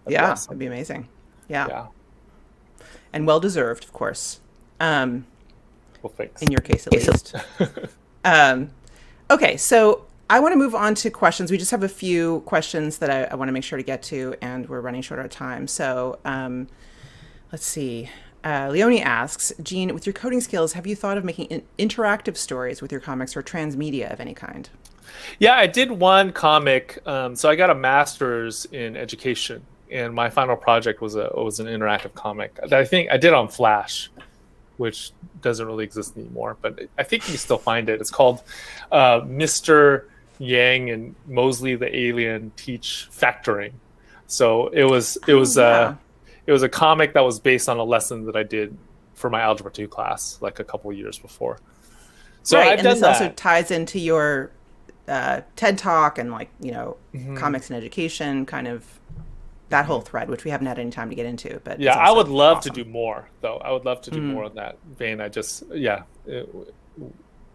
It'd be amazing. Yeah. And well deserved, of course. Well, thanks. In your case, at least. Okay, so I want to move on to questions. We just have a few questions that I want to make sure to get to, and we're running short on time. So let's see. Leonie asks, Jean, with your coding skills, have you thought of making interactive stories with your comics or transmedia of any kind? Yeah, I did one comic. So I got a master's in education, and my final project was an interactive comic that I think I did on Flash, which doesn't really exist anymore, but I think you can still find it. It's called Mr. Yang and Mosley the Alien Teach Factoring. So it was a comic that was based on a lesson that I did for my Algebra 2 class like a couple of years before. So right, I've done that. Also ties into your TED Talk and comics and education, kind of that whole thread, which we haven't had any time to get into. But yeah, I would love to do more, though. I would love to do more in that vein.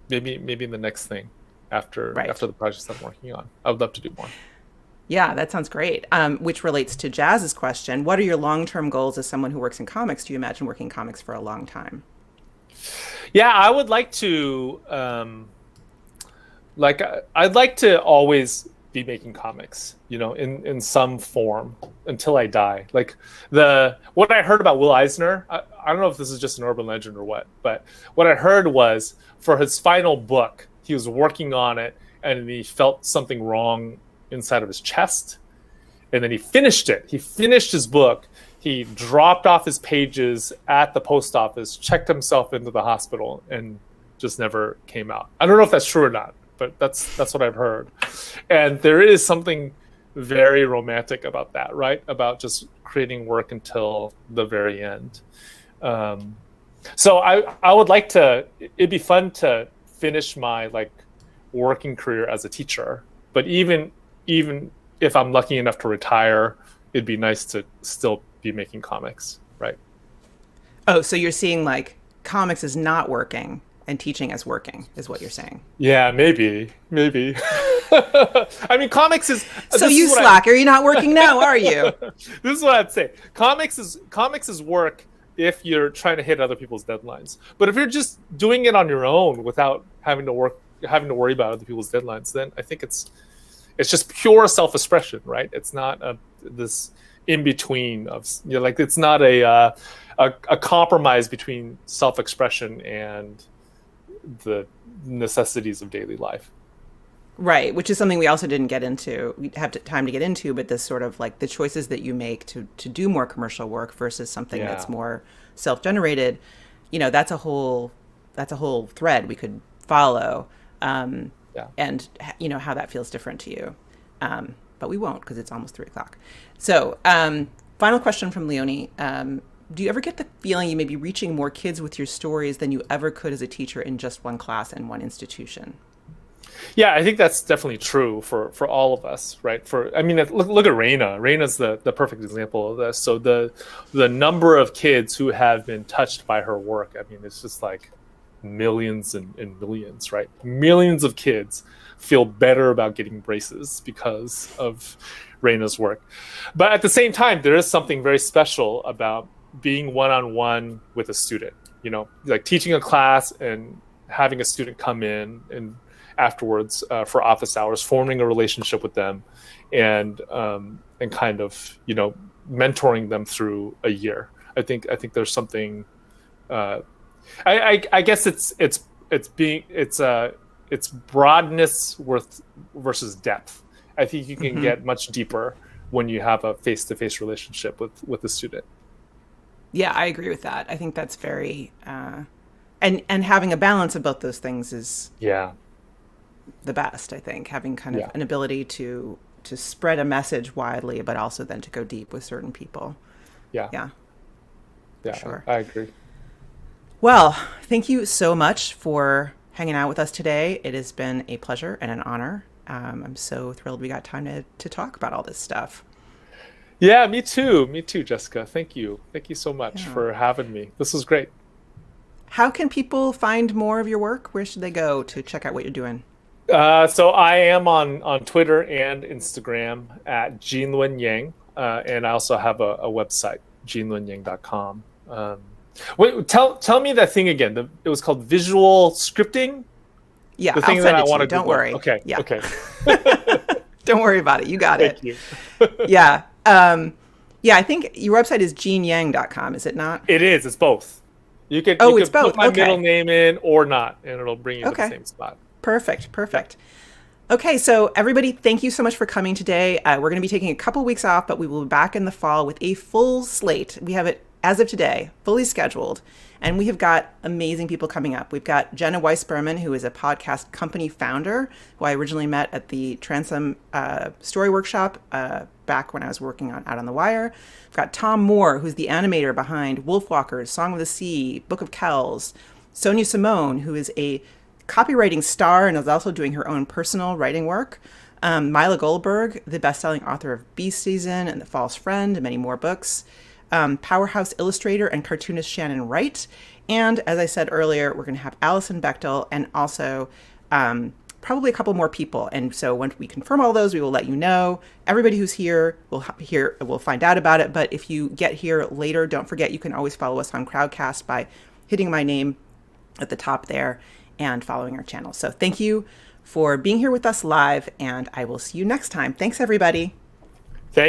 Maybe in the next thing after the projects I'm working on, I would love to do more. Yeah, that sounds great. Which relates to Jazz's question. What are your long-term goals as someone who works in comics? Do you imagine working in comics for a long time? Yeah, I would like to, I'd like to always be making comics, in some form until I die. Like what I heard about Will Eisner, I don't know if this is just an urban legend or what, but what I heard was for his final book, he was working on it and he felt something wrong inside of his chest. And then he finished it. He finished his book. He dropped off his pages at the post office, checked himself into the hospital, and just never came out. I don't know if that's true or not, but that's what I've heard. And there is something very romantic about that, right? About just creating work until the very end. So I would like to, it'd be fun to finish my working career as a teacher, but even if I'm lucky enough to retire, it'd be nice to still be making comics, right? Oh, so you're seeing comics is not working and teaching as working, is what you're saying. Yeah, maybe. I mean, comics is... So you slacker, you're not working now, are you? This is what I'd say. Comics is work if you're trying to hit other people's deadlines. But if you're just doing it on your own without having to worry about other people's deadlines, then I think it's just pure self-expression, right? It's not this in-between of, it's not a compromise between self-expression and the necessities of daily life. Right, which is something we also didn't get into. We have time to get into, but this sort of the choices that you make to do more commercial work versus something that's more self-generated. That's a whole thread we could follow, and how that feels different to you. but we won't because it's almost 3:00. So final question from Leonie. Do you ever get the feeling you may be reaching more kids with your stories than you ever could as a teacher in just one class and one institution? Yeah, I think that's definitely true for all of us, right? Look at Raina. Raina's the perfect example of this. So the number of kids who have been touched by her work, I mean, it's just like millions and millions, right? Millions of kids feel better about getting braces because of Raina's work. But at the same time, there is something very special about being one-on-one with a student, like teaching a class and having a student come in and afterwards for office hours, forming a relationship with them and kind of, mentoring them through a year. I think there's something, I guess it's broadness versus depth. I think you can get much deeper when you have a face-to-face relationship with the student. Yeah, I agree with that. I think that's very, and having a balance of both those things is the best. I think having kind of an ability to spread a message widely, but also then to go deep with certain people. Yeah, sure. I agree. Well, thank you so much for hanging out with us today. It has been a pleasure and an honor. I'm so thrilled we got time to talk about all this stuff. Yeah, me too, Jessica. Thank you so much for having me. This was great. How can people find more of your work? Where should they go to check out what you're doing? So I am on Twitter and Instagram at Luen Yang, and I also have a website, luenyang.com. Wait, tell me that thing again. It was called visual scripting. Yeah, the thing I'll send that it I want to you. Don't worry. Okay. Yeah. Okay. Don't worry about it. You got it. Thank you. Yeah. I think your website is jeanyang.com, is it not? It is. It's both. You could it's both. Put my middle name in or not, and it'll bring you to the same spot. Perfect. Okay, so everybody, thank you so much for coming today. We're going to be taking a couple weeks off, but we will be back in the fall with a full slate. We have it, as of today, fully scheduled, and we have got amazing people coming up. We've got Jenna Weiss-Berman, who is a podcast company founder, who I originally met at the Transom Story Workshop back when I was working on Out on the Wire. We've got Tom Moore, who's the animator behind Wolfwalkers, Song of the Sea, Book of Kells. Sonia Simone, who is a copywriting star and is also doing her own personal writing work. Mila Goldberg, the best-selling author of Beast Season and The False Friend and many more books. Powerhouse illustrator and cartoonist Shannon Wright. And as I said earlier, we're going to have Alison Bechtel and also probably a couple more people. And so once we confirm all those, we will let you know. Everybody who's here will find out about it. But if you get here later, don't forget you can always follow us on Crowdcast by hitting my name at the top there and following our channel. So thank you for being here with us live, and I will see you next time. Thanks, everybody.